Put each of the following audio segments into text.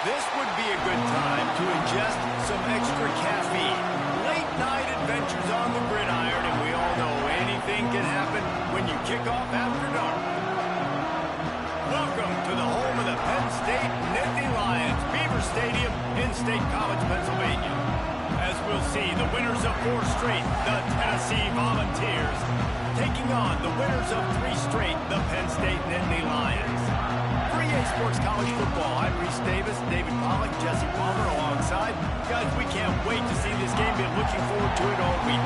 This would be a good time to ingest some extra caffeine. Late night adventures on the gridiron, and we all know anything can happen when you kick off after dark. Welcome to the home of the Penn State Nittany Lions, Beaver Stadium in State College, Pennsylvania. As we'll see, the winners of 4 straight, the Tennessee Volunteers, taking on the winners of 3 straight, the Penn State Nittany Lions. For EA Sports College Football, I'm Reese Davis, David Pollack, Jesse Palmer alongside. Guys, we can't wait to see this game. Been looking forward to it all week.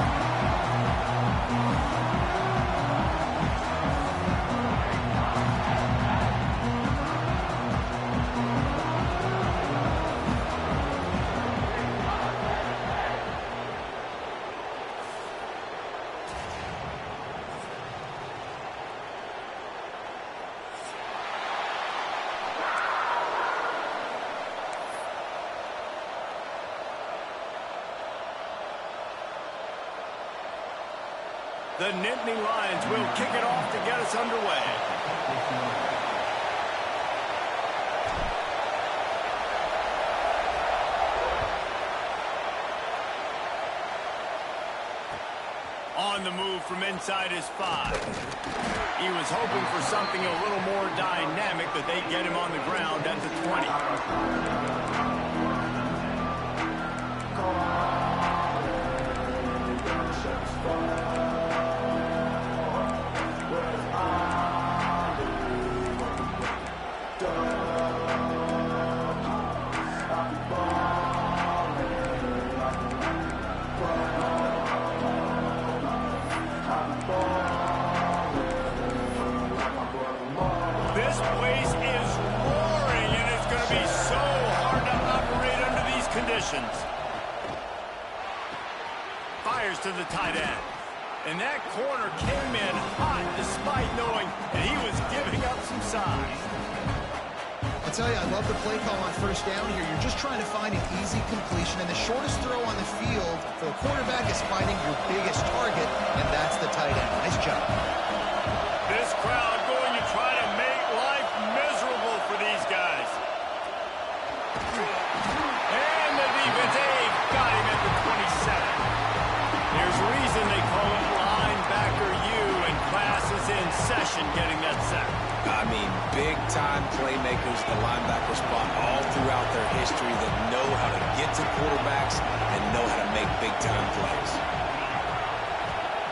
The Nittany Lions will kick it off to get us underway. On the move from inside his 5. He was hoping for something a little more dynamic, but they get him on the ground at the 20. This place is roaring, and it's going to be so hard to operate under these conditions. Fires to the tight end. And that corner came in hot despite knowing that he was giving up some size. I tell you, I love the play call on first down here. You're just trying to find an easy completion, and the shortest throw on the field for the quarterback is finding your biggest target, and that's the tight end. Nice job. This crowd going to try to make life miserable for these guys. And the defensive got him at the 27. There's a reason they call it linebacker U, and class is in session getting that sack. I mean, big-time playmakers, the linebacker spot all throughout their history that know how to get to quarterbacks and know how to make big-time plays.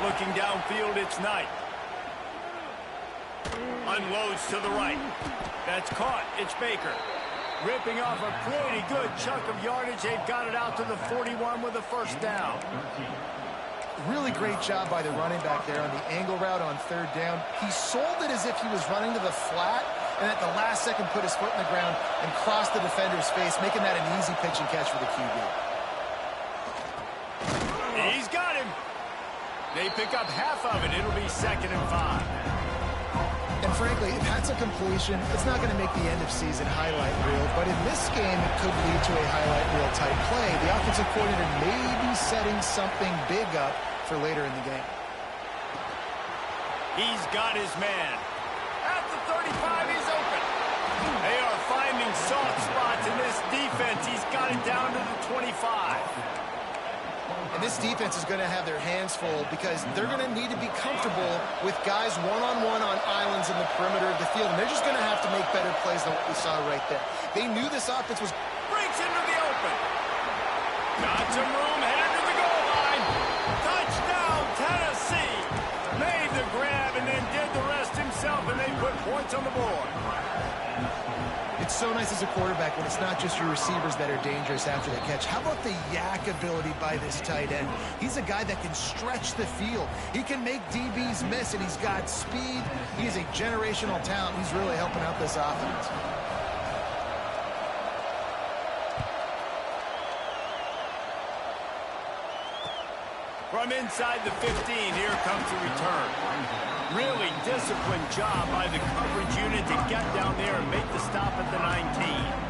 Looking downfield, it's Knight. Unloads to the right. That's caught. It's Baker. Ripping off a pretty good chunk of yardage. They've got it out to the 41 with a first down. Really great job by the running back there on the angle route on third down. He sold it as if he was running to the flat, and at the last second put his foot in the ground and crossed the defender's face, making that an easy pitch and catch for the QB. He's got him. They pick up half of it. It'll be 2nd and 5. And frankly, if that's a completion, it's not going to make the end of season highlight reel, but in this game, it could lead to a highlight reel type play. The offensive coordinator may be setting something big up for later in the game. He's got his man. At the 35, he's open. They are finding soft spots in this defense. He's got it down to the 25. And this defense is going to have their hands full because they're going to need to be comfortable with guys one-on-one on islands in the perimeter of the field. And they're just going to have to make better plays than what we saw right there. They knew this offense was... Breaks into the open. Got some room, headed to the goal line. Touchdown, Tennessee. Made the grab and then did the rest himself, and they put points on the board. It's so nice as a quarterback when it's not just your receivers that are dangerous after the catch. How about the yak ability by this tight end? He's a guy that can stretch the field. He can make DBs miss, and he's got speed. He's a generational talent. He's really helping out this offense. From inside the 15, here comes the return. Really disciplined job by the coverage unit to get down there and make the stop at the 19.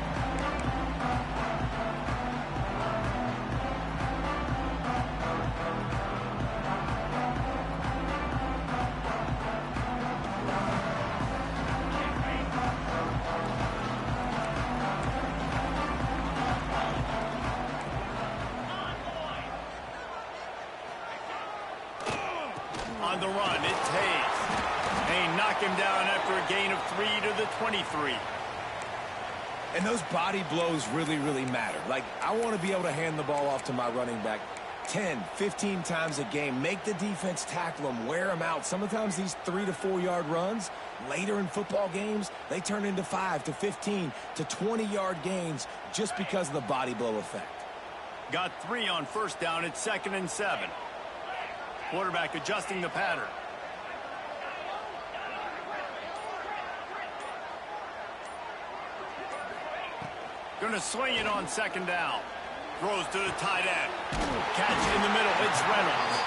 On the run, it's Hayes. They knock him down after a gain of 3 to the 23. And those body blows really, really matter. Like, I want to be able to hand the ball off to my running back 10, 15 times a game. Make the defense tackle them, wear them out. Sometimes these 3 to 4 yard runs, later in football games, they turn into 5 to 15 to 20 yard gains just because of the body blow effect. Got 3 on first down. It's 2nd and 7. Quarterback adjusting the pattern. Going to swing it on 2nd down. Throws to the tight end. Catch in the middle. It's Reynolds.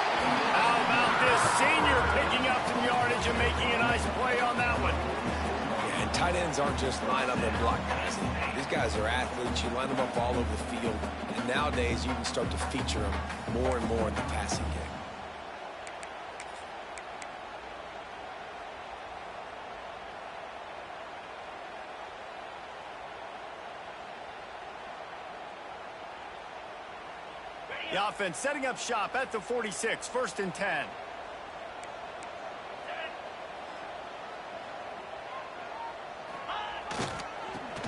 How about this senior picking up some yardage and making a nice play on that one? Yeah, and tight ends aren't just line up and block guys. These guys are athletes. You line them up all over the field. And nowadays, you can start to feature them more and more in the passing game. The offense setting up shop at the 46, 1st and 10.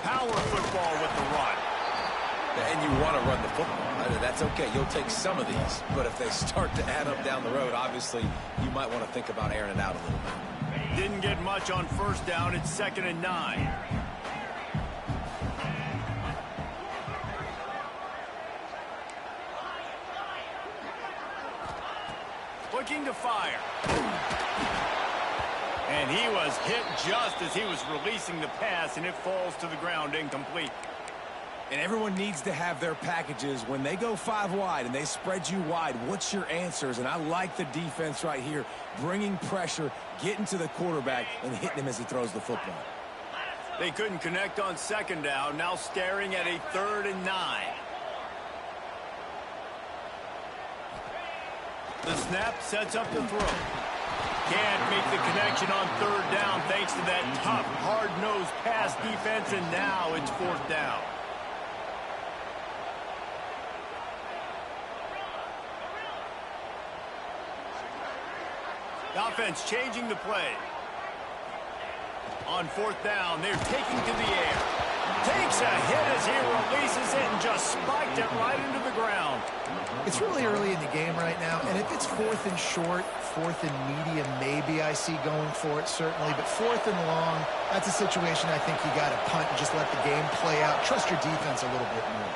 Power football with the run. And you want to run the football. That's okay. You'll take some of these. But if they start to add up down the road, obviously, you might want to think about airing it out a little bit. Didn't get much on first down. It's 2nd and 9. Looking to fire. And he was hit just as he was releasing the pass, and it falls to the ground incomplete. And everyone needs to have their packages. When they go 5 wide and they spread you wide, what's your answers? And I like the defense right here, bringing pressure, getting to the quarterback, and hitting him as he throws the football. They couldn't connect on 2nd down, now staring at a 3rd and 9. The snap sets up the throw. Can't make the connection on 3rd down thanks to that tough, hard-nosed pass defense, and now it's 4th down. The offense changing the play. On 4th down, they're taking to the air. Takes a hit as he releases it and just spiked it right into the ground. It's really early in the game right now, and if it's 4th and short, 4th and medium, maybe I see going for it, certainly. But 4th and long, that's a situation I think you got to punt and just let the game play out. Trust your defense a little bit more.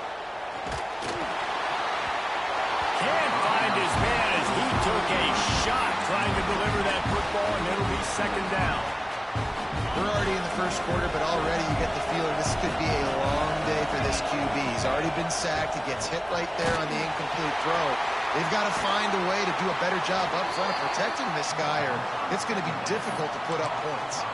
Can't find his man as he took a shot trying to deliver that football, and it'll be 2nd down. We're already in the first quarter, but already you get the feeling this could be a long day for this QB. He's already been sacked. He gets hit right there on the incomplete throw. They've got to find a way to do a better job up front of protecting this guy, or it's going to be difficult to put up points.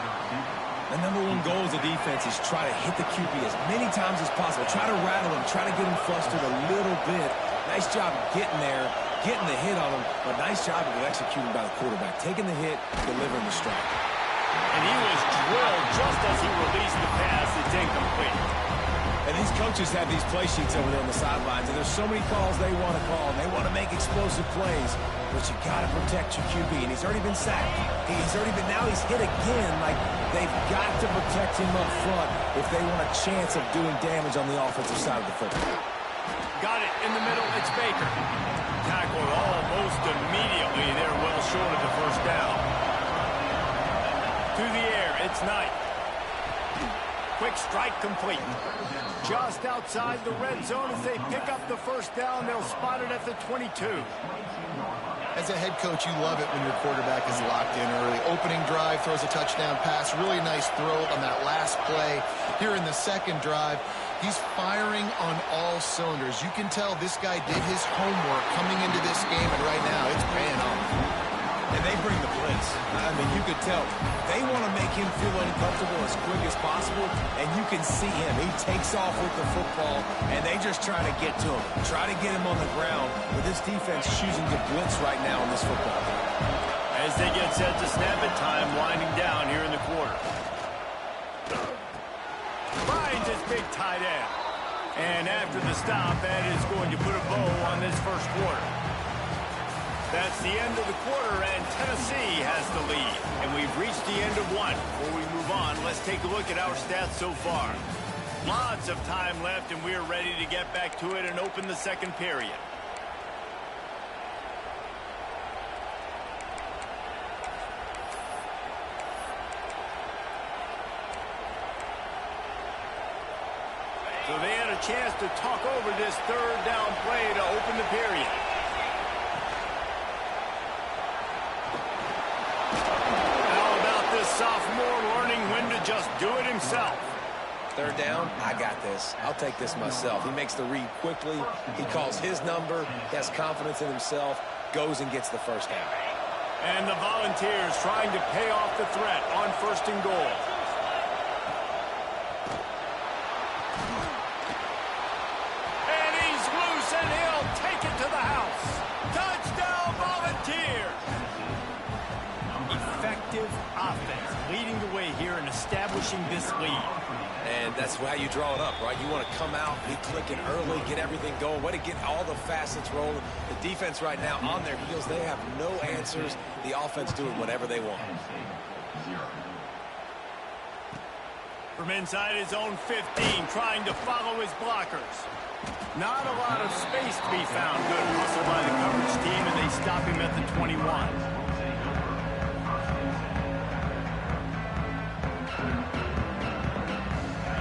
The number one goal as a defense is try to hit the QB as many times as possible. Try to rattle him. Try to get him flustered a little bit. Nice job getting there, getting the hit on him, but nice job of executing by the quarterback. Taking the hit, delivering the strike. And he was drilled just as he released the pass. It's incomplete. And these coaches have these play sheets over there on the sidelines, and there's so many calls they want to call, and they want to make explosive plays, but you got to protect your QB, and he's already been sacked. Now he's hit again. Like, they've got to protect him up front if they want a chance of doing damage on the offensive side of the football. Got it in the middle. It's Baker. Tackled almost immediately. They're well short of the first down. To the air, it's Knight. Quick strike complete. Just outside the red zone as they pick up the first down. They'll spot it at the 22. As a head coach, you love it when your quarterback is locked in early. Opening drive, throws a touchdown pass. Really nice throw on that last play. Here in the second drive, he's firing on all cylinders. You can tell this guy did his homework coming into this game, and right now it's paying off. And they bring the blitz. I mean, you could tell they want to make him feel uncomfortable as quick as possible, and you can see him. He takes off with the football, and they just try to get to him, try to get him on the ground, but this defense choosing to blitz right now in this football game. As they get set to snap it, time winding down here in the quarter. Finds his big tight end. And after the stop, that is going to put a bow on this first quarter. That's the end of the quarter, and Tennessee has the lead. And we've reached the end of one. Before we move on, let's take a look at our stats so far. Lots of time left, and we're ready to get back to it and open the second period. So they had a chance to talk over this third down play to open the period. How about this sophomore learning when to just do it himself? Third down, I got this. I'll take this myself. He makes the read quickly. He calls his number. He has confidence in himself. Goes and gets the first down. And the Volunteers trying to pay off the threat on 1st and goal. And he's loose, and he'll take it to the house. Touchdown, Volunteers! Effective offense leading the way here and establishing this lead. And that's how you draw it up, right? You want to come out, be clicking early, get everything going, way to get all the facets rolling. The defense right now on their heels, they have no answers. The offense doing whatever they want. From inside his own 15, trying to follow his blockers. Not a lot of space to be found. Good hustle by the coverage team, and they stop him at the 21.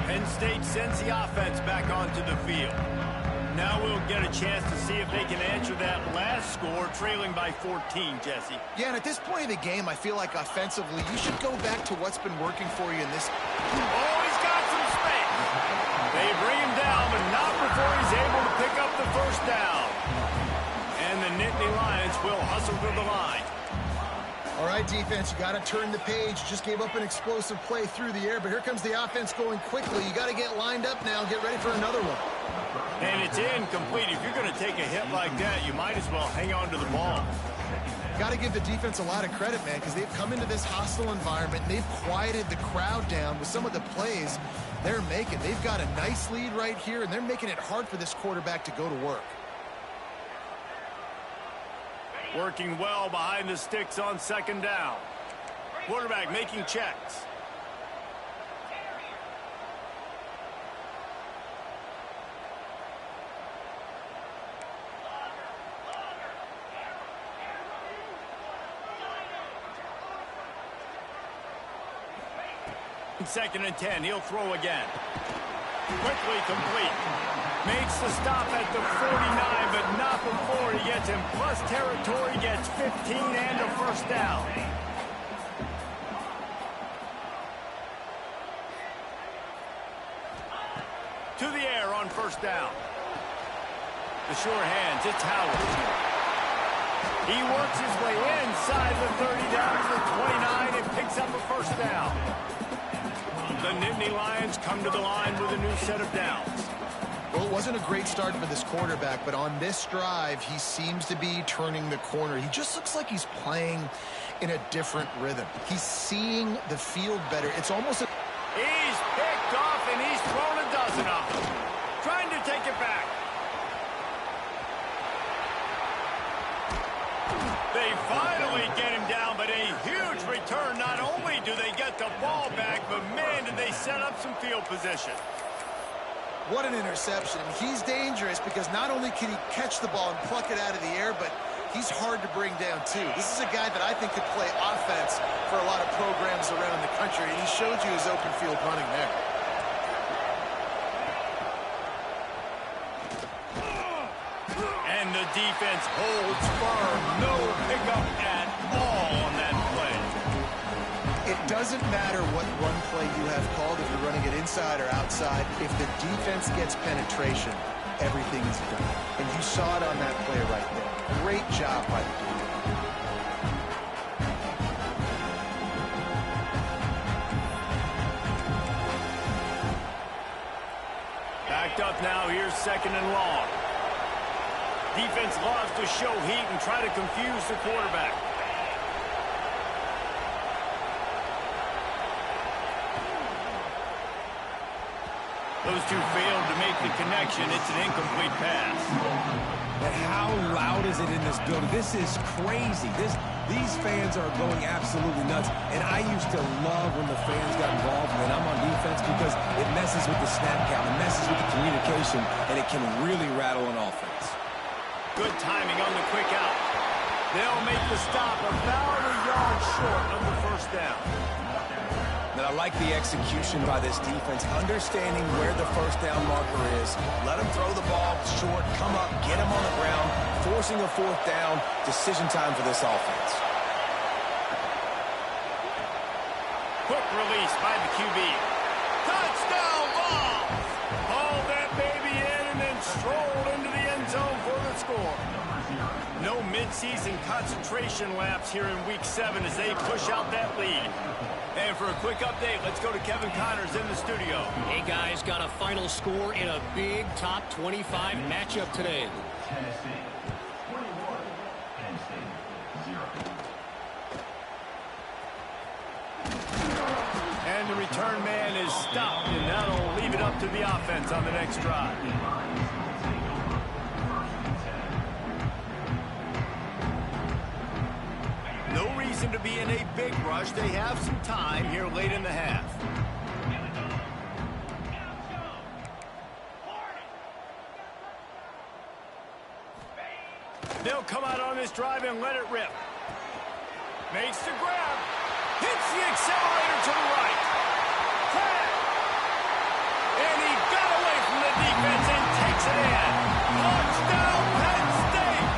Penn State sends the offense back onto the field. Now we'll get a chance to see if they can answer that last score, trailing by 14, Jesse. Yeah, and at this point of the game, I feel like offensively, you should go back to what's been working for you in this. Oh, he's got some space. They bring him down, but not before he's able to pick up the first down. And the Nittany Lions will hustle to the line. All right, defense, you got to turn the page. Just gave up an explosive play through the air, but here comes the offense going quickly. You got to get lined up now and get ready for another one. And it's incomplete. If you're going to take a hit like that, you might as well hang on to the ball. Got to give the defense a lot of credit, man, because they've come into this hostile environment, and they've quieted the crowd down with some of the plays they're making. They've got a nice lead right here, and they're making it hard for this quarterback to go to work. Working well behind the sticks on 2nd down. Quarterback making checks. Second and 10, he'll throw again. Quickly complete. Makes the stop at the 49, but not before he gets in plus territory, gets 15 and a first down. To the air on 1st down. The sure hands, it's Howard. He works his way inside the 30 down to the 29 and picks up a first down. The Nittany Lions come to the line with a new set of downs. Well, it wasn't a great start for this quarterback, but on this drive, he seems to be turning the corner. He just looks like he's playing in a different rhythm. He's seeing the field better. It's almost a... He's picked off, and he's thrown a dozen of them. Trying to take it back. They finally get him down, but a huge return. Not only do they get the ball back, but man, did they set up some field position. What an interception. He's dangerous because not only can he catch the ball and pluck it out of the air, but he's hard to bring down, too. This is a guy that I think could play offense for a lot of programs around the country, and he showed you his open field running there. And the defense holds firm. No pickup at all on that play. It doesn't matter what run play you have called, if you're running it inside or outside. If the defense gets penetration, everything is done. And you saw it on that play right there. Great job by the defense. Backed up now, here's 2nd and long. Defense loves to show heat and try to confuse the quarterback. Those two failed to make the connection. It's an incomplete pass. And how loud is it in this building? This is crazy. These fans are going absolutely nuts. And I used to love when the fans got involved when I'm on defense because it messes with the snap count, it messes with the communication, and it can really rattle an offense. Good timing on the quick out. They'll make the stop about a yard short of the first down. And I like the execution by this defense, understanding where the first down marker is. Let them throw the ball short, come up, get them on the ground, forcing a fourth down. Decision time for this offense. Quick release by the QB. Touchdown ball! Hauled that baby in and then strolled into the end zone for the score. No midseason concentration laps here in Week 7 as they push out that lead. And for a quick update, let's go to Kevin Connors in the studio. Hey, guys, got a final score in a big top 25 matchup today. Tennessee 21, Penn State 0. And the return man is stopped, and that'll leave it up to the offense on the next drive. No reason to be in a big rush. They have some time here late in the half. They'll come out on this drive and let it rip. Makes the grab. Hits the accelerator to the right. Tap. And he got away from the defense and takes it in. Touchdown, Penn State.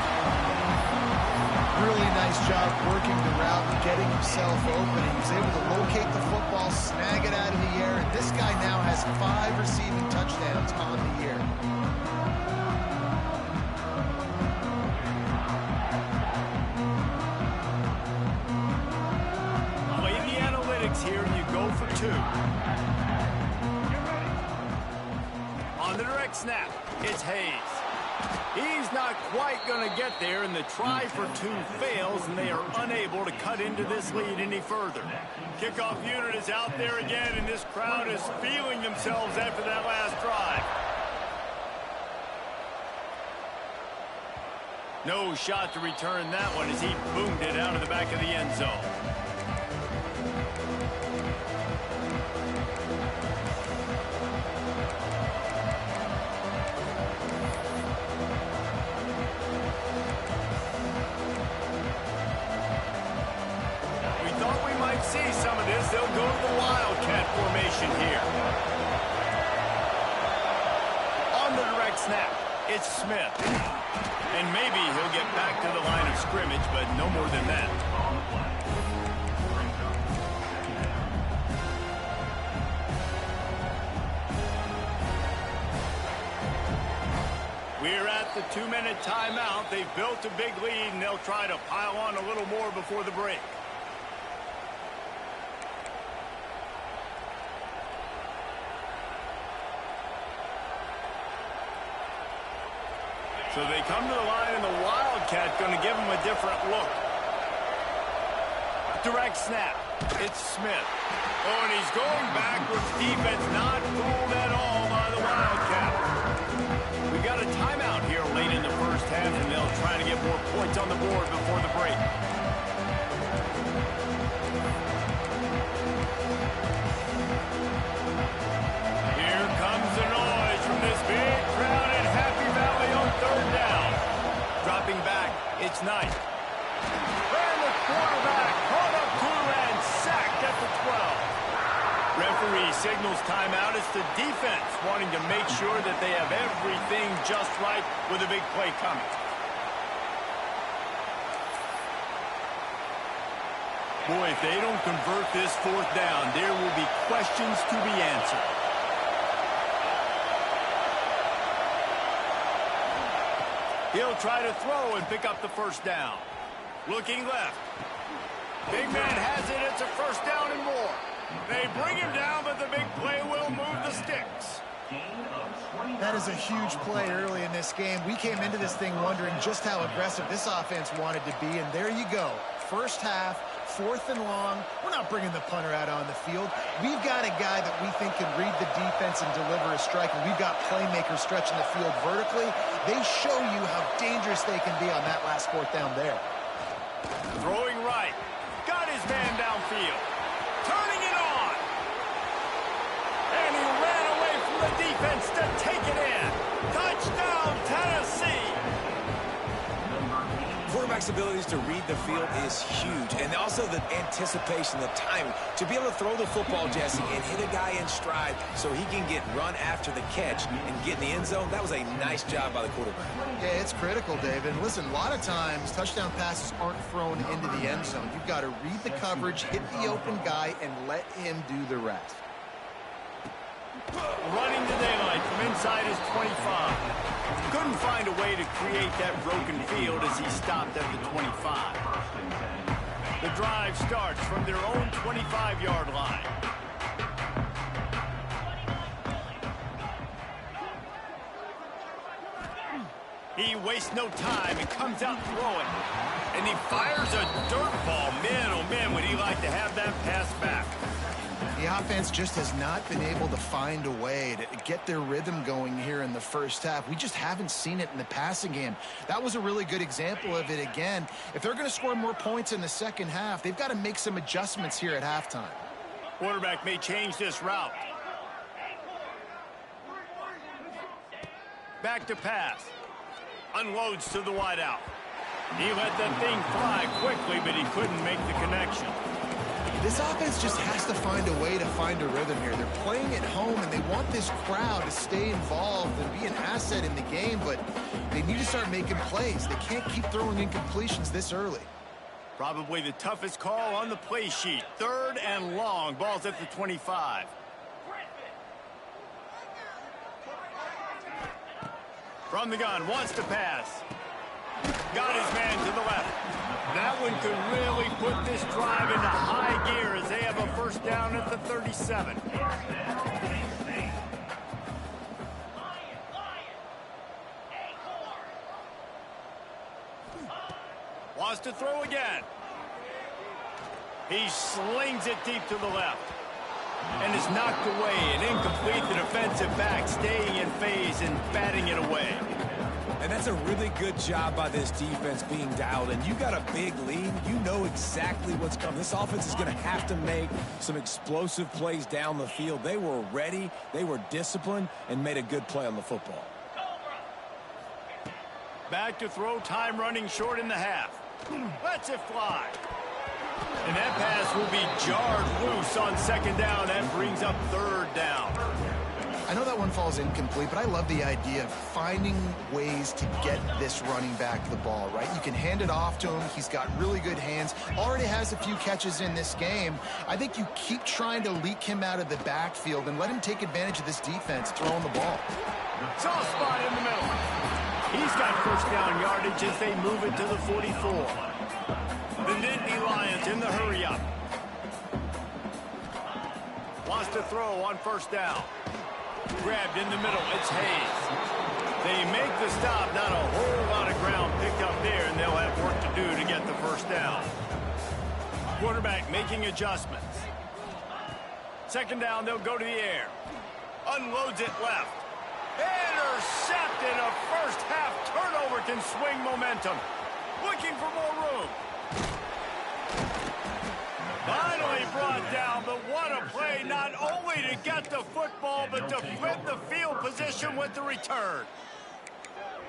Really nice job working the route and getting himself open. He was able to locate the football, snag it out of the air, and this guy now has 5 receiving touchdowns on the year. Play the analytics here, and you go for 2. On the direct snap, it's Hayes. He's not quite going to get there, and the try for 2 fails, and they are unable to cut into this lead any further. Kickoff unit is out there again, and this crowd is feeling themselves after that last drive. No shot to return that one as he boomed it out of the back of the end zone. See some of this. They'll go to the Wildcat formation here. On the direct snap, it's Smith. And maybe he'll get back to the line of scrimmage, but no more than that. We're at the 2-minute timeout. They've built a big lead, and they'll try to pile on a little more before the break. So they come to the line, and the Wildcat going to give them a different look. Direct snap. It's Smith. Oh, and he's going backwards. Defense not fooled at all by the Wildcat. We've got a timeout here late in the first half, and they'll try to get more points on the board before the break. Here comes the noise from this big crowd in Happy Valley on 3rd down. Dropping back, it's Knight. And the quarterback caught up to and sacked at the 12. Referee signals timeout. It's the defense wanting to make sure that they have everything just right with a big play coming. Boy, if they don't convert this 4th down, there will be questions to be answered. He'll try to throw and pick up the first down. Looking left. Big man has it. It's a first down and more. They bring him down, but the big play will move the sticks. That is a huge play early in this game. We came into this thing wondering just how aggressive this offense wanted to be, and there you go. First half, 4th and long. We're not bringing the punter out on the field. We've got a guy that we think can read the defense and deliver a strike, and we've got playmakers stretching the field vertically. They show you how dangerous they can be on that last 4th down there. Throwing right. Got his man downfield. Turning it on. And he ran away from the defense to take it in. Touchdown, Tennessee. Quarterback's abilities to read the field is huge, and also the anticipation, the timing. To be able to throw the football, Jesse, and hit a guy in stride so he can get run after the catch and get in the end zone, that was a nice job by the quarterback. Yeah, it's critical, David. And listen, a lot of times touchdown passes aren't thrown into the end zone. You've got to read the coverage, hit the open guy, and let him do the rest. Running to daylight from inside his 25. Couldn't find a way to create that broken field as he stopped at the 25. The drive starts from their own 25-yard line. He wastes no time and comes out throwing. And he fires a dirt ball. Man, oh man, would he like to have that pass back. The offense just has not been able to find a way to get their rhythm going here in the first half. We just haven't seen it in the passing game. That was a really good example of it again. If they're going to score more points in the second half, they've got to make some adjustments here at halftime. Quarterback may change this route. Back to pass. Unloads to the wideout. He let that thing fly quickly, but he couldn't make the connection. This offense just has to find a way to find a rhythm here. They're playing at home, and they want this crowd to stay involved and be an asset in the game, but they need to start making plays. They can't keep throwing incompletions this early. Probably the toughest call on the play sheet. 3rd and long. Ball's at the 25. From the gun, wants to pass. Got his man to the left. That one could really put this drive into high gear as they have a first down at the 37. Wants to throw again. He slings it deep to the left. And is knocked away and incomplete. The defensive back staying in phase and batting it away. And that's a really good job by this defense being dialed in. You got a big lead. You know exactly what's coming. This offense is going to have to make some explosive plays down the field. They were ready, they were disciplined, and made a good play on the football. Back to throw, time running short in the half. Lets it fly. And that pass will be jarred loose on 2nd down. That brings up 3rd down. I know that one falls incomplete, but I love the idea of finding ways to get this running back the ball, right? You can hand it off to him. He's got really good hands. Already has a few catches in this game. I think you keep trying to leak him out of the backfield and let him take advantage of this defense throwing the ball. Soft spot in the middle. He's got first down yardage as they move it to the 44. The Nittany Lions in the hurry-up. Wants to throw on 1st down. Grabbed in the middle. It's Hayes. They make the stop. Not a whole lot of ground picked up there, and they'll have work to do to get the first down. Quarterback making adjustments. 2nd down, they'll go to the air. Unloads it left. Intercepted. A first-half turnover can swing momentum. Looking for more room. Finally brought down, but what a play, not only to get the football, but to flip the field position with the return.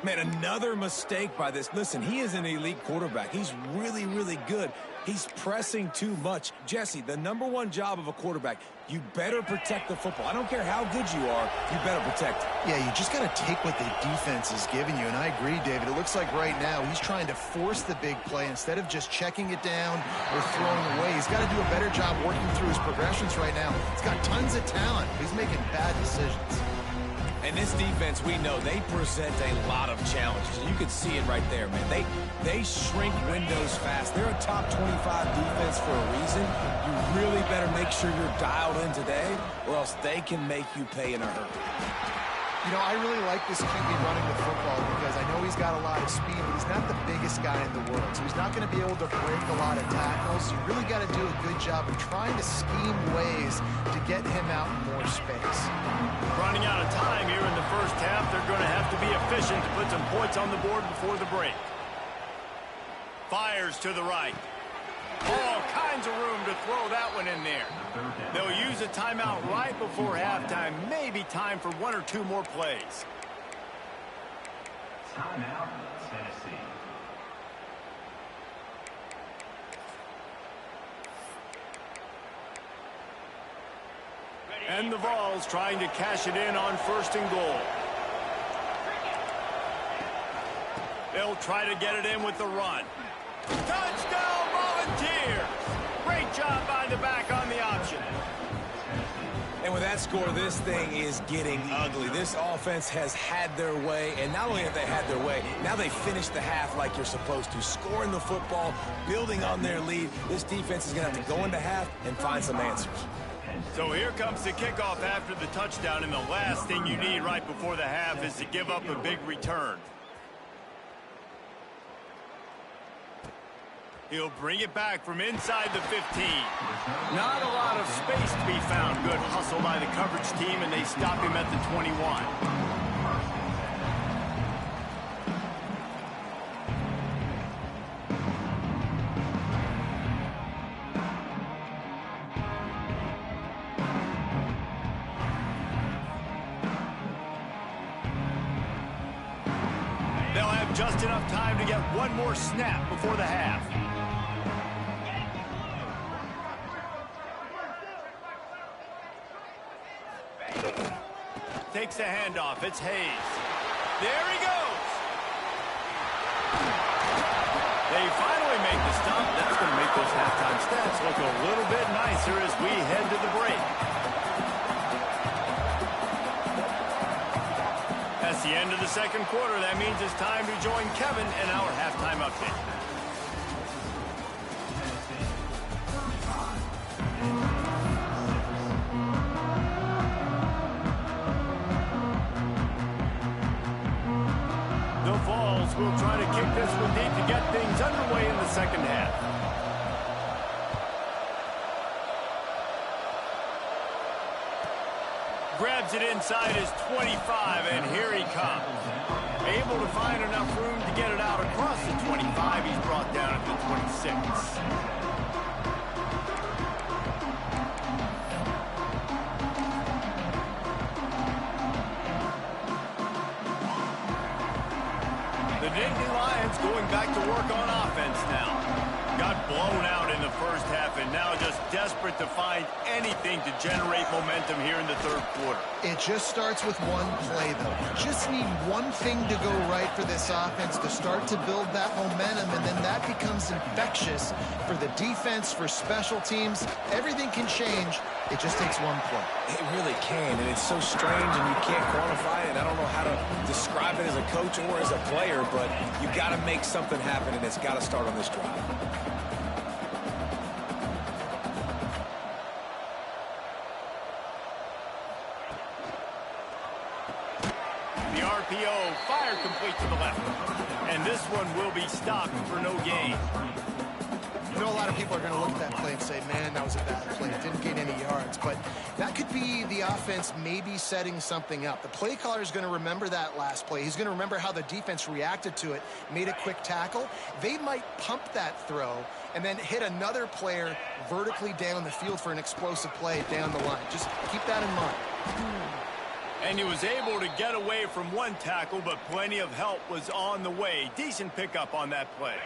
Man, another mistake by this. Listen, he is an elite quarterback. He's really, really good. He's pressing too much. Jesse, the #1 job of a quarterback, you better protect the football. I don't care how good you are, you better protect it. Yeah, you just got to take what the defense is giving you, and I agree, David. It looks like right now he's trying to force the big play instead of just checking it down or throwing away. He's got to do a better job working through his progressions right now. He's got tons of talent. He's making bad decisions. And this defense, we know, they present a lot of challenges. You can see it right there, man. They shrink windows fast. They're a top 25 defense for a reason. You really better make sure you're dialed in today, or else they can make you pay in a hurry. You know, I really like this QB running the football because I know he's got a lot of speed, but he's not the biggest guy in the world. So he's not going to be able to break a lot of tackles. You really got to do a good job of trying to scheme ways to get him out in more space. Running out of time here in the first half, they're going to have to be efficient to put some points on the board before the break. Fires to the right. All kinds of room to throw that one in there. They'll use a timeout right before halftime. Maybe time for one or two more plays. Timeout, Tennessee. And the Vols trying to cash it in on 1st and goal. They'll try to get it in with the run. Touchdown, Volunteers! Great job by the back on the option. And with that score, this thing is getting ugly. This offense has had their way, and not only have they had their way, now they finished the half like you're supposed to, scoring the football, building on their lead. This defense is going to have to go into half and find some answers. So here comes the kickoff after the touchdown, and the last thing you need right before the half is to give up a big return. He'll bring it back from inside the 15. Not a lot of space to be found. Good hustle by the coverage team, and they stop him at the 21. They'll have just enough time to get one more snap before the half. Takes the handoff. It's Hayes. There he goes. They finally make the stop. That's going to make those halftime stats look a little bit nicer as we head to the break. That's the end of the second quarter. That means it's time to join Kevin in our halftime update. The Vols will try to kick this one deep to get things underway in the second half. Grabs it inside his 25, and here he comes. Able to find enough room to get it out across the 25. He's brought down at the 26. The Nittany Lions going back to work on offense now. Got blown out in the first half and now just desperate to find anything to generate momentum here in the third quarter. It just starts with one play, though. Just need one thing to go right for this offense to start to build that momentum, and then that becomes infectious for the defense, for special teams. Everything can change. It just takes one play. It really can, and it's so strange, and you can't quantify it. I don't know how to describe it as a coach or as a player, but you got to make something happen, and it's got to start on this drive. The RPO, fire complete to the left. And this one will be stopped for no gain. You know, a lot of people are going to look at that play and say, man, that was a bad play. It didn't gain any yards. But that could be the offense maybe setting something up. The play caller is going to remember that last play. He's going to remember how the defense reacted to it, made a quick tackle. They might pump that throw and then hit another player vertically down the field for an explosive play down the line. Just keep that in mind. And he was able to get away from one tackle, but plenty of help was on the way. Decent pickup on that play.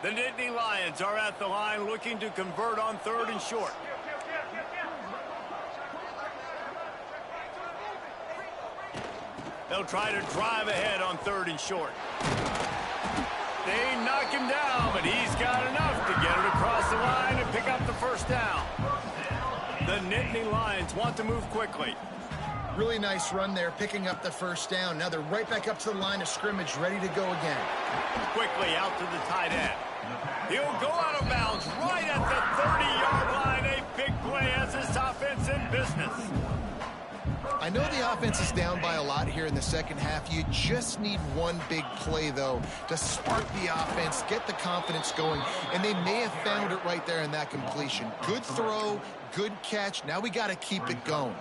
The Nittany Lions are at the line looking to convert on 3rd and short. They'll try to drive ahead on 3rd and short. They knock him down, but he's got enough to get it across the line and pick up the first down. The Nittany Lions want to move quickly. Really nice run there, picking up the first down. Now they're right back up to the line of scrimmage, ready to go again. Quickly out to the tight end. He'll go out of bounds right at the 30-yard line. A big play as this offense in business. I know the offense is down by a lot here in the second half. You just need one big play, though, to spark the offense, get the confidence going, and they may have found it right there in that completion. Good throw, good catch. Now we got to keep it going.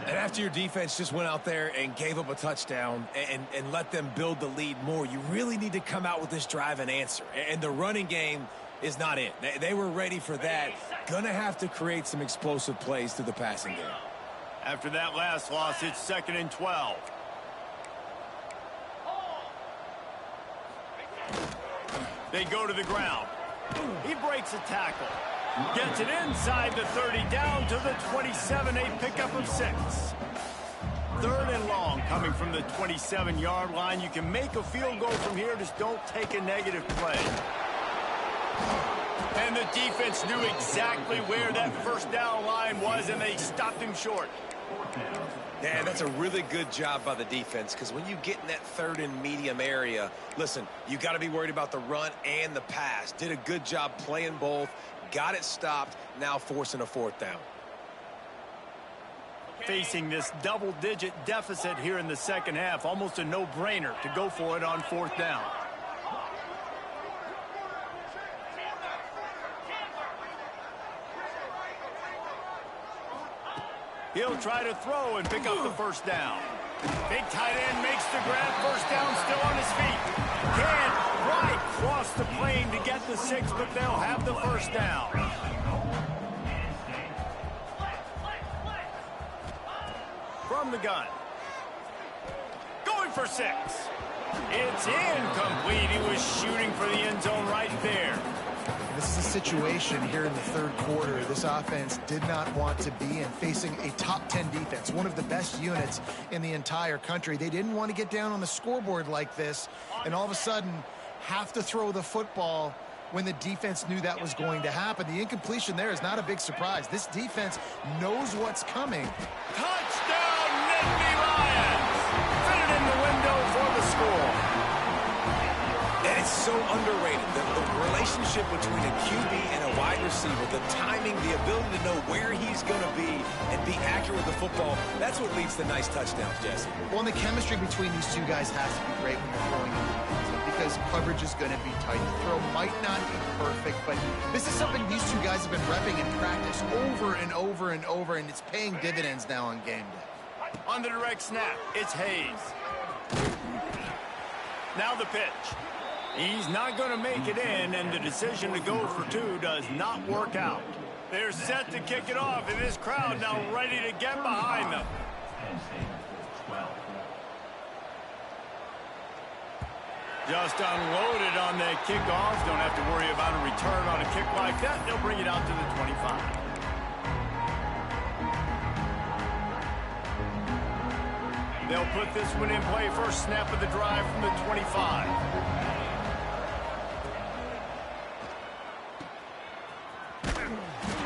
And after your defense just went out there and gave up a touchdown and let them build the lead more, you really need to come out with this drive and answer. And the running game is not it. They were ready for that. Gonna have to create some explosive plays through the passing game. After that last loss, it's 2nd and 12. They go to the ground. He breaks a tackle. Gets it inside the 30, down to the 27, a pickup of 6. 3rd and long coming from the 27-yard line. You can make a field goal from here, just don't take a negative play. And the defense knew exactly where that first down line was, and they stopped him short. Yeah, that's a really good job by the defense, because when you get in that 3rd and medium area, listen, you got to be worried about the run and the pass. Did a good job playing both, got it stopped, now forcing a 4th down. Facing this double-digit deficit here in the second half, almost a no-brainer to go for it on 4th down. He'll try to throw and pick up the first down. Big tight end makes the grab. First down, still on his feet. Can't right cross the plane to get the 6, but they'll have the first down. From the gun. Going for 6. It's incomplete. He was shooting for the end zone right there. This is a situation here in the 3rd quarter this offense did not want to be in, facing a top 10 defense, one of the best units in the entire country. They didn't want to get down on the scoreboard like this and all of a sudden have to throw the football when the defense knew that was going to happen. The incompletion there is not a big surprise. This defense knows what's coming. Touchdown, Nittany Lions! Fit it in the window for the score. And it's so underrated. The relationship between a QB and a wide receiver, the timing, the ability to know where he's going to be and be accurate with the football, that's what leads to nice touchdowns, Jesse. Well, and the chemistry between these two guys has to be great when you're throwing because coverage is going to be tight. The throw might not be perfect, but this is something these two guys have been repping in practice over and over and over, and it's paying dividends now on game day. On the direct snap, it's Hayes. Now the pitch. He's not going to make it in, and the decision to go for 2 does not work out. They're set to kick it off, and this crowd now ready to get behind them. Just unloaded on the kickoff. Don't have to worry about a return on a kick like that. They'll bring it out to the 25. They'll put this one in play. First snap of the drive from the 25.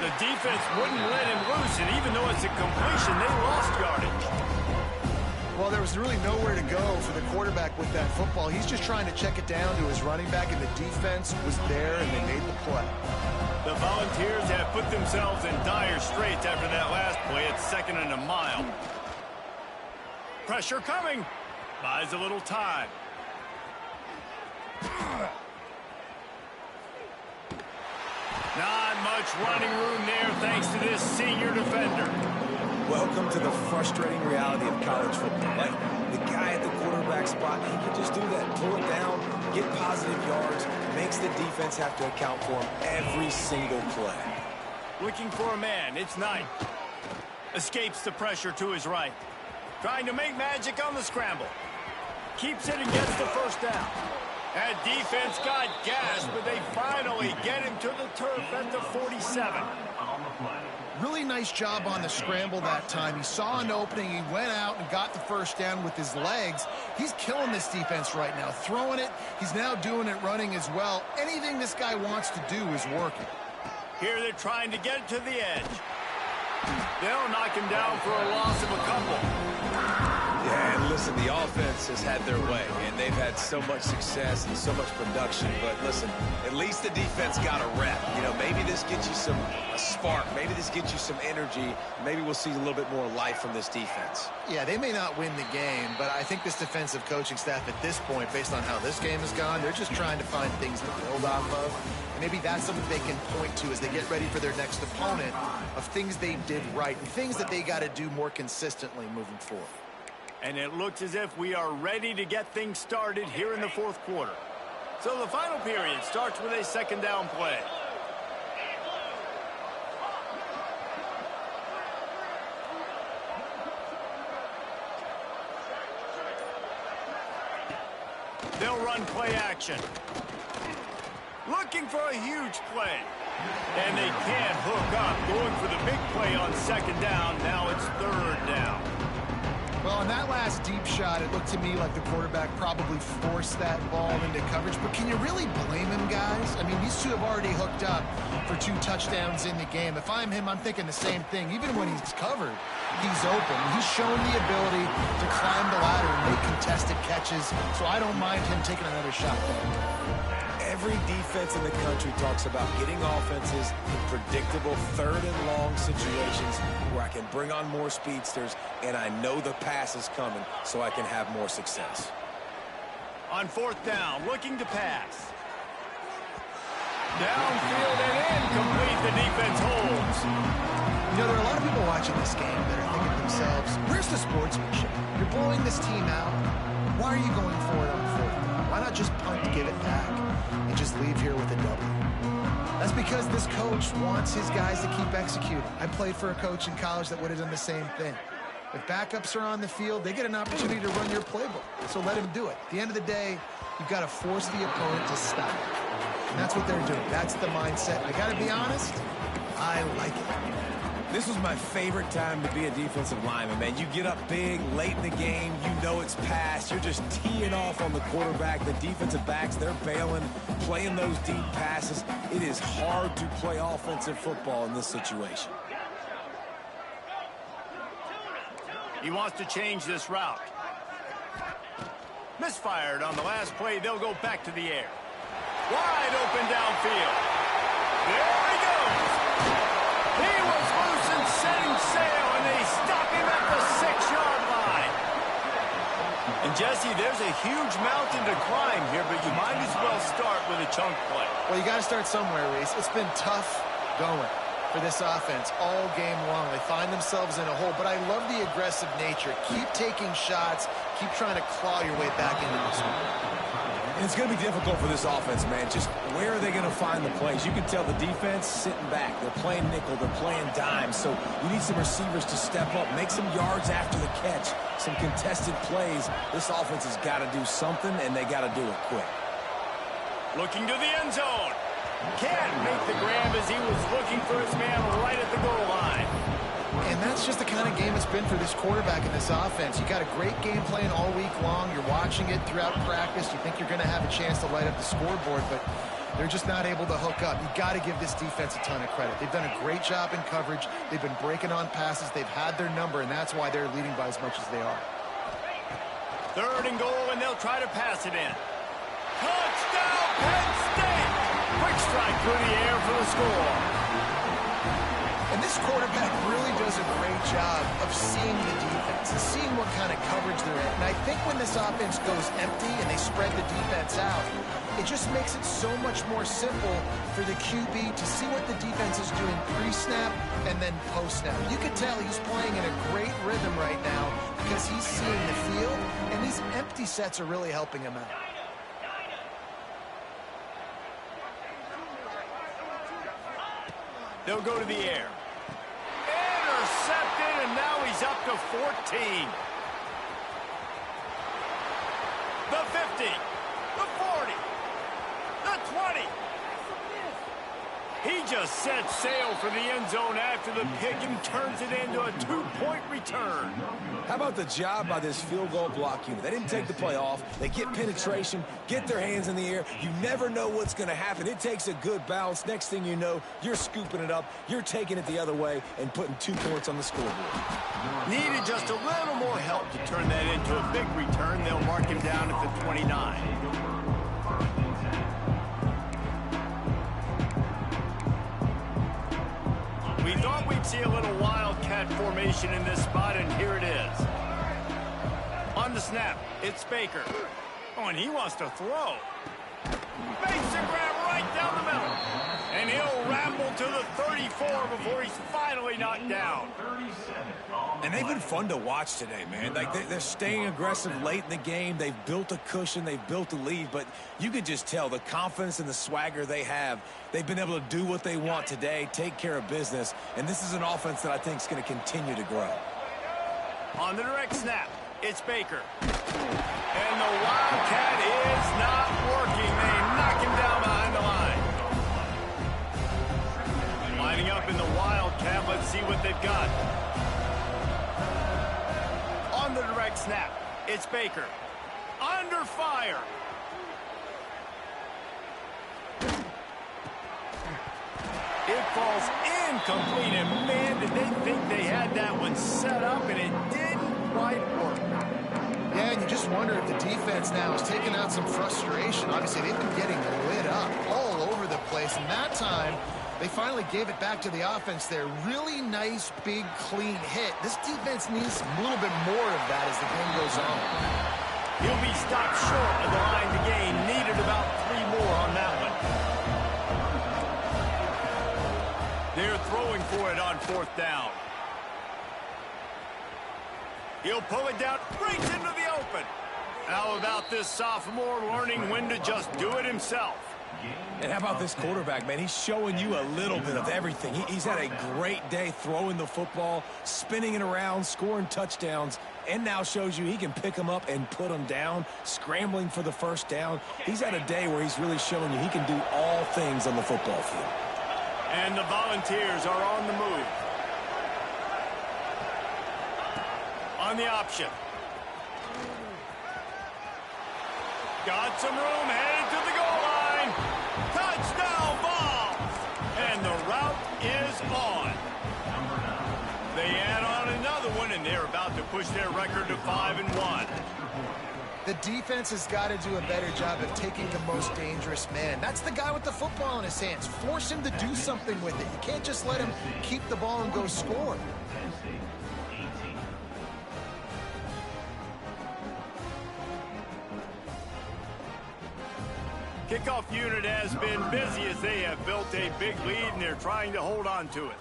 The defense wouldn't let him loose, and even though it's a completion, they lost yardage. Well, there was really nowhere to go for the quarterback with that football. He's just trying to check it down to his running back, and the defense was there, and they made the play. The Volunteers have put themselves in dire straits after that last play. It's 2nd and a mile. Pressure coming. Buys a little time. Not much running room there thanks to this senior defender. Welcome to the frustrating reality of college football. Like, the guy at the quarterback spot, he can just do that. Pull it down, get positive yards, makes the defense have to account for him every single play. Looking for a man, it's Knight. Escapes the pressure to his right. Trying to make magic on the scramble. Keeps it and gets the first down. That defense got gas, but they finally get him to the turf at the 47. Really nice job on the scramble that time. He saw an opening. He went out and got the first down with his legs. He's killing this defense right now. Throwing it. He's now doing it running as well. Anything this guy wants to do is working. Here they're trying to get it to the edge. They'll knock him down for a loss of a couple. Yeah, and listen, the offense has had their way, and they've had so much success and so much production. But listen, at least the defense got a rep. You know, maybe this gets you a spark. Maybe this gets you some energy. Maybe we'll see a little bit more life from this defense. Yeah, they may not win the game, but I think this defensive coaching staff at this point, based on how this game has gone, they're just trying to find things to build off of. And maybe that's something they can point to as they get ready for their next opponent, of things they did right and things that they got to do more consistently moving forward. And it looks as if we are ready to get things started here in the fourth quarter. So the final period starts with a second down play. They'll run play action. Looking for a huge play. And they can't hook up. Going for the big play on second down. Now it's third down. Well, on that last deep shot, it looked to me like the quarterback probably forced that ball into coverage. But can you really blame him, guys? I mean, these two have already hooked up for 2 touchdowns in the game. If I'm him, I'm thinking the same thing. Even when he's covered, he's open. He's shown the ability to climb the ladder and make contested catches. So I don't mind him taking another shot there. Every defense in the country talks about getting offenses in predictable third and long situations where I can bring on more speedsters and I know the pass is coming so I can have more success. On fourth down, looking to pass. Downfield and incomplete. The defense holds. You know, there are a lot of people watching this game that are thinking to themselves, where's the sportsmanship? You're blowing this team out. Why are you going for it on fourth down? Why not just punt, give it back, and just leave here with a W? That's because this coach wants his guys to keep executing. I played for a coach in college that would have done the same thing. If backups are on the field, they get an opportunity to run your playbook. So let him do it. At the end of the day, you've got to force the opponent to stop. And that's what they're doing. That's the mindset. I got to be honest, I like it. This was my favorite time to be a defensive lineman, man. You get up big, late in the game, you know it's past. You're just teeing off on the quarterback. The defensive backs, they're bailing, playing those deep passes. It is hard to play offensive football in this situation. He wants to change this route. Misfired on the last play. They'll go back to the air. Wide open downfield. There he goes. He was loose and setting sail, and they stop him at the 6-yard line. And, Jesse, there's a huge mountain to climb here, but you might as well start with a chunk play. Well, you got to start somewhere, Reese. It's been tough going for this offense all game long. They find themselves in a hole, but I love the aggressive nature. Keep taking shots. Keep trying to claw your way back into this one. And it's going to be difficult for this offense, man. Just where are they going to find the plays? You can tell the defense sitting back. They're playing nickel. They're playing dime. So you need some receivers to step up, make some yards after the catch, some contested plays. This offense has got to do something, and they got to do it quick. Looking to the end zone. Can't make the grab as he was looking for his man right at the goal line. And that's just the kind of game it's been for this quarterback in this offense. You got a great game plan all week long. You're watching it throughout practice. You think you're going to have a chance to light up the scoreboard, but they're just not able to hook up. You got to give this defense a ton of credit. They've done a great job in coverage. They've been breaking on passes. They've had their number, and that's why they're leading by as much as they are. Third and goal, and they'll try to pass it in. Touchdown, Penn State! Quick strike through the air for the score. And this quarterback really does a great job of seeing the defense and seeing what kind of coverage they're in. And I think when this offense goes empty and they spread the defense out, it just makes it so much more simple for the QB to see what the defense is doing pre-snap and then post-snap. You can tell he's playing in a great rhythm right now because he's seeing the field, and these empty sets are really helping him out. They'll go to the air. Intercepted, and now he's up to 14. The 50, the 40, the 20. He just sets sail for the end zone after the pick and turns it into a 2-point return. How about the job by this field goal block unit? They didn't take the play off. They get penetration, get their hands in the air. You never know what's going to happen. It takes a good bounce. Next thing you know, you're scooping it up. You're taking it the other way and putting 2 points on the scoreboard. Needed just a little more help to turn that into a big return. They'll mark him down at the 29. We thought we'd see a little wildcat formation in this spot, and here it is. On the snap, it's Baker. Oh, and he wants to throw. Makes a grab right down the middle. And he'll ramble to the 34 before he's finally knocked down. And they've been fun to watch today, man. Like, they're staying aggressive late in the game. They've built a cushion. They've built a lead. But you can just tell the confidence and the swagger they have. They've been able to do what they want today, take care of business. And this is an offense that I think is going to continue to grow. On the direct snap, it's Baker. And the Wildcat is not working. They knock him down behind the line. Lining up in the Wildcat. Let's see what they've got. On the direct snap, it's Baker. Under fire. It falls incomplete, and man, did they think they had that one set up, and it didn't quite work. Yeah, and you just wonder if the defense now is taking out some frustration. Obviously, they've been getting lit up all over the place, and that time, they finally gave it back to the offense there. Really nice, big, clean hit. This defense needs a little bit more of that as the game goes on. He'll be stopped short of the line to gain. Needed about 3 more on that one. They're throwing for it on 4th down. He'll pull it down right into the open. How about this sophomore learning when to just do it himself? And how about this quarterback, man? He's showing you a little bit of everything. He's had a great day throwing the football, spinning it around, scoring touchdowns, and now shows you he can pick them up and put them down, scrambling for the first down. He's had a day where he's really showing you he can do all things on the football field. And the Volunteers are on the move. On the option. Got some room, headed to the goal line. Touchdown ball. And the route is on. They add on another one, and they're about to push their record to 5-1. The defense has got to do a better job of taking the most dangerous man. That's the guy with the football in his hands. Force him to do something with it. You can't just let him keep the ball and go score. Kickoff unit has been busy as they have built a big lead, and they're trying to hold on to it.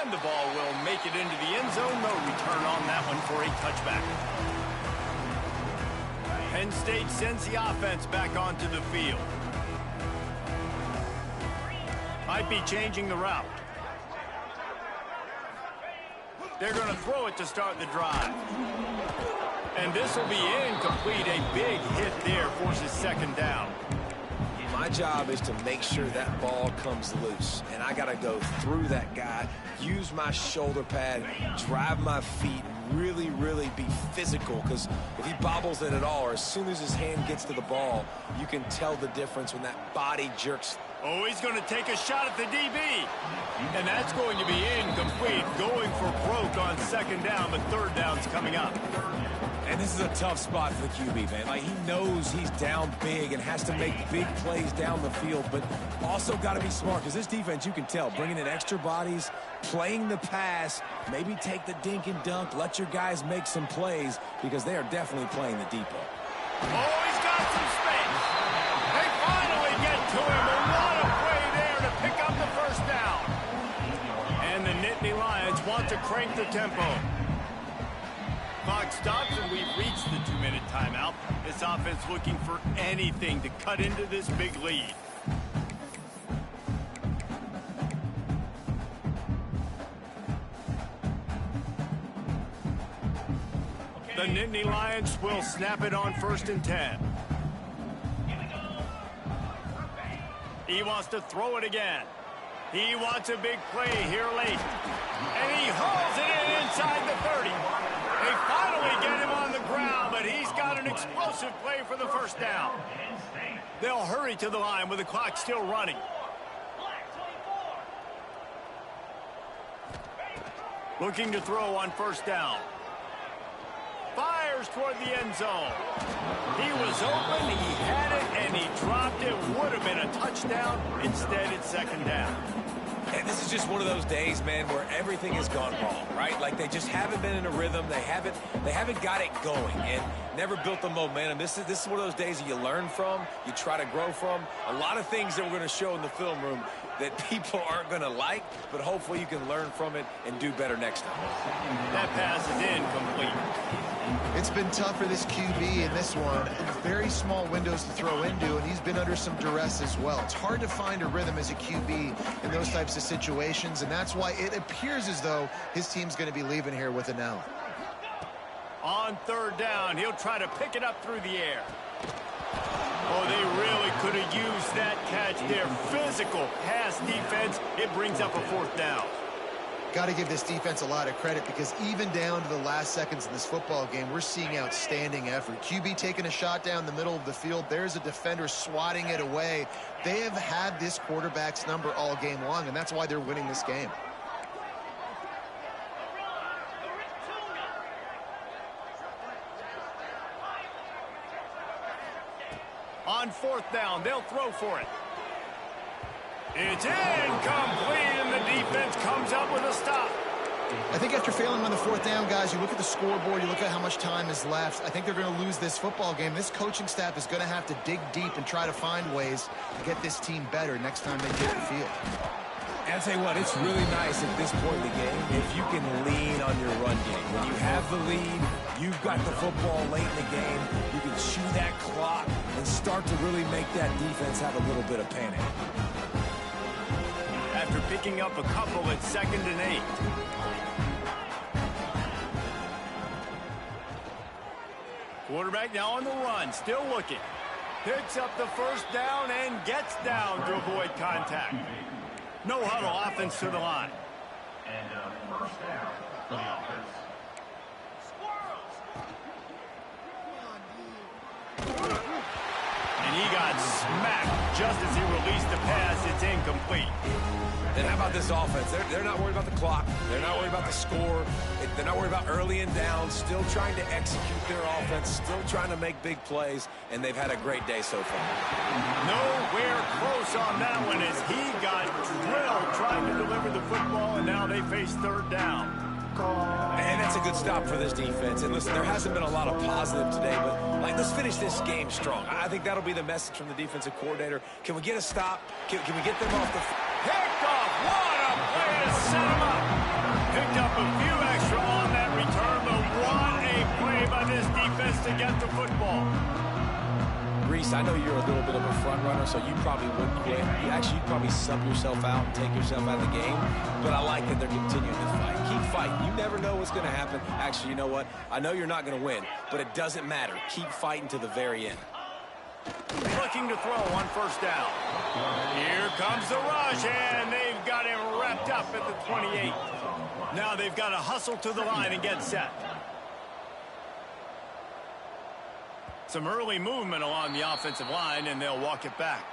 And the ball will make it into the end zone. No return on that one for a touchback. Penn State sends the offense back onto the field. Might be changing the route. They're going to throw it to start the drive. And this will be incomplete. A big hit there forces 2nd down. My job is to make sure that ball comes loose. And I got to go through that guy, use my shoulder pad, drive my feet, really, really be physical. Because if he bobbles it at all, or as soon as his hand gets to the ball, you can tell the difference when that body jerks. Oh, he's going to take a shot at the DB. And that's going to be incomplete. Going for broke on 2nd down, but 3rd down's coming up. And this is a tough spot for the QB, man. Like, he knows he's down big and has to make big plays down the field, but also got to be smart, because this defense, you can tell, bringing in extra bodies, playing the pass, maybe take the dink and dunk, let your guys make some plays, because they are definitely playing the deep ball. Oh, he's got some space. They finally get to him, and what a play there to pick up the 1st down. And the Nittany Lions want to crank the tempo. Clock stops, and we've reached the 2-minute timeout. This offense looking for anything to cut into this big lead. The Nittany Lions will snap it on 1st and 10. He wants to throw it again. He wants a big play here late. And he hauls it in inside the 30. They finally get him on the ground, but he's got an explosive play for the first down. They'll hurry to the line with the clock still running. Looking to throw on 1st down. Fires toward the end zone. He was open, he had it, and he dropped it. Would have been a touchdown. Instead, it's 2nd down. And this is just one of those days, man, where everything has gone wrong, right? Like they just haven't been in a rhythm. They haven't got it going and never built the momentum. This is one of those days that you learn from, you try to grow from. A lot of things that we're going to show in the film room that people aren't going to like, but hopefully you can learn from it and do better next time. That pass is incomplete. It's been tough for this QB in this one. Very small windows to throw into, and he's been under some duress as well. It's hard to find a rhythm as a QB in those types of situations, and that's why it appears as though his team's going to be leaving here with an L. On 3rd down, he'll try to pick it up through the air. Oh, they really could have used that catch there. Physical pass defense. It brings up a 4th down. Got to give this defense a lot of credit because even down to the last seconds in this football game, we're seeing outstanding effort. QB taking a shot down the middle of the field. There's a defender swatting it away. They have had this quarterback's number all game long, and that's why they're winning this game. On 4th down, they'll throw for it. It's incomplete, and the defense comes up with a stop. I think after failing on the 4th down, guys, you look at the scoreboard, you look at how much time is left. I think they're going to lose this football game. This coaching staff is going to have to dig deep and try to find ways to get this team better next time they take the field. And I'll tell you what, it's really nice at this point in the game if you can lean on your run game. When you have the lead, you've got the football late in the game, you can chew that clock and start to really make that defense have a little bit of panic. After picking up a couple at 2nd and 8. Quarterback now on the run, still looking. Picks up the 1st down and gets down to avoid contact. No huddle offense to the line. And 1st down for the offense. And he got smacked just as he released the pass. It's incomplete. And how about this offense? They're not worried about the clock. They're not worried about the score. They're not worried about early and down. Still trying to execute their offense. Still trying to make big plays. And they've had a great day so far. Nowhere close on that one as he got drilled trying to deliver the football, and now they face 3rd down. And that's a good stop for this defense. And listen, there hasn't been a lot of positive today, but let's finish this game strong. I think that'll be the message from the defensive coordinator. Can we get a stop? Can we get them off the... Picked off. What a play to set him up. Picked up a few extra on that return, but what a play by this defense to get the football. Reese, I know you're a little bit of a front runner, so you probably would quit. You'd probably sub yourself out and take yourself out of the game. But I like that they're continuing to fight. Keep fighting. You never know what's going to happen. Actually, you know what? I know you're not going to win, but it doesn't matter. Keep fighting to the very end. Looking to throw on 1st down. Here comes the rush, and they've got him wrapped up at the 28. Now they've got to hustle to the line and get set. Some early movement along the offensive line, and they'll walk it back.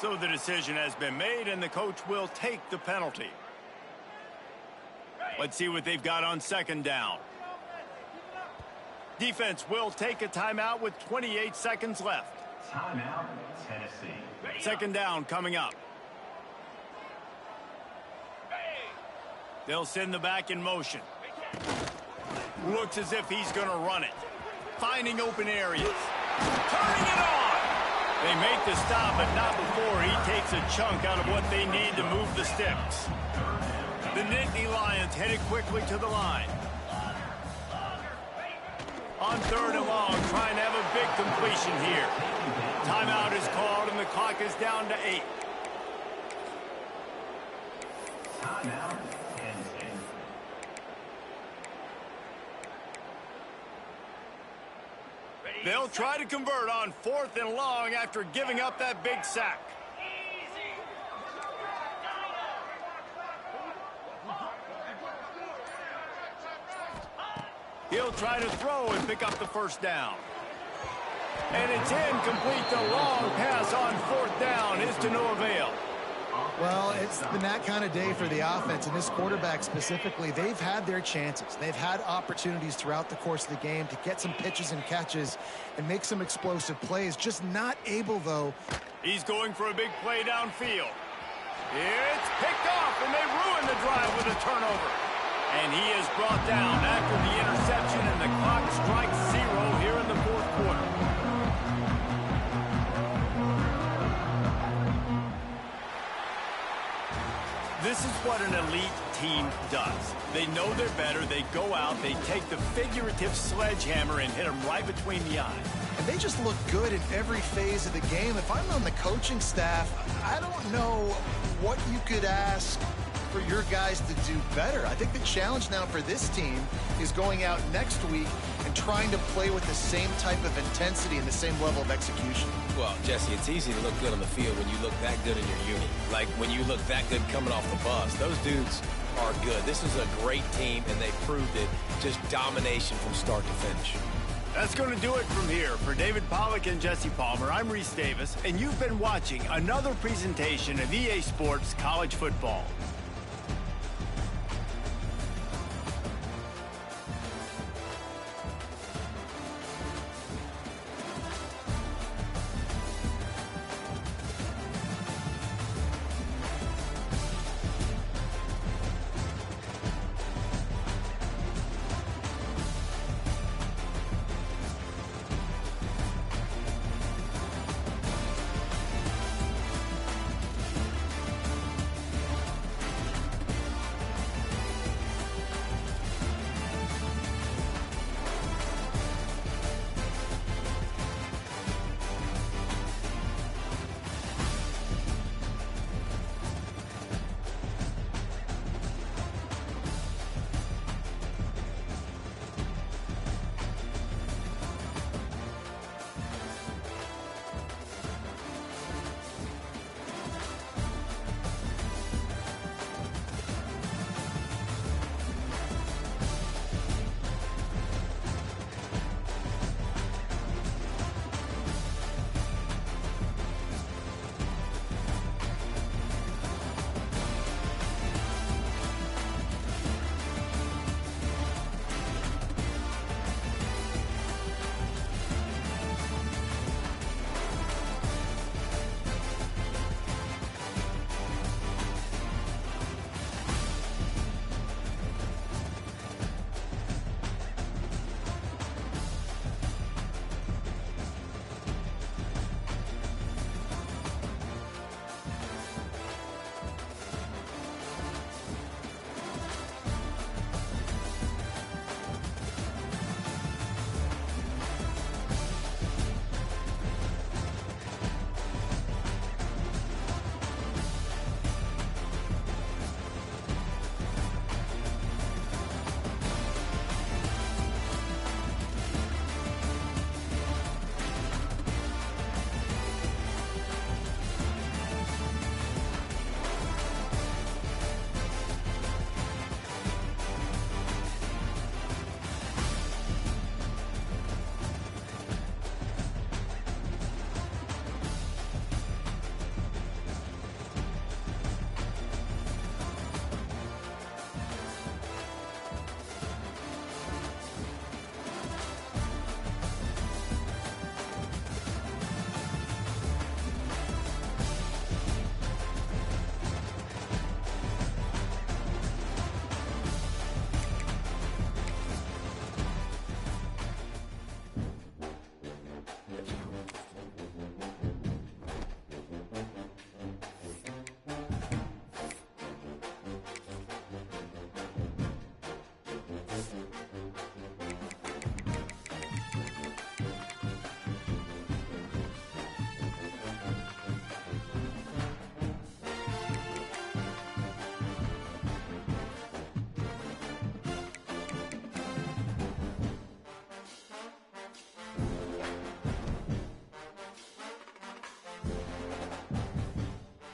So the decision has been made, and the coach will take the penalty. Let's see what they've got on 2nd down. Defense will take a timeout with 28 seconds left. Timeout, Tennessee. 2nd down coming up. They'll send the back in motion. Looks as if he's going to run it. Finding open areas. Turning it on. They make the stop, but not before he takes a chunk out of what they need to move the sticks. The Nittany Lions headed quickly to the line. On 3rd and long, trying to have a big completion here. Timeout is called, and the clock is down to 8. Timeout, Tennessee. They'll try to convert on 4th and long after giving up that big sack. He'll try to throw and pick up the first down. And it's incomplete. The long pass on 4th down is to no avail. Well, it's been that kind of day for the offense, and this quarterback specifically. They've had their chances. They've had opportunities throughout the course of the game to get some pitches and catches and make some explosive plays. Just not able, though. He's going for a big play downfield. It's picked off, and they ruin the drive with a turnover. And he is brought down after the interception, and the clock strikes 0 here in the 4th quarter. This is what an elite team does. They know they're better. They go out. They take the figurative sledgehammer and hit them right between the eyes. And they just look good in every phase of the game. If I'm on the coaching staff, I don't know what you could ask for your guys to do better. I think the challenge now for this team is going out next week and trying to play with the same type of intensity and the same level of execution. Well, Jesse, it's easy to look good on the field when you look that good in your unit. Like when you look that good coming off the bus. Those dudes are good. This is a great team, and they proved it. Just domination from start to finish. That's going to do it from here. For David Pollack and Jesse Palmer, I'm Reese Davis, and you've been watching another presentation of EA Sports College Football.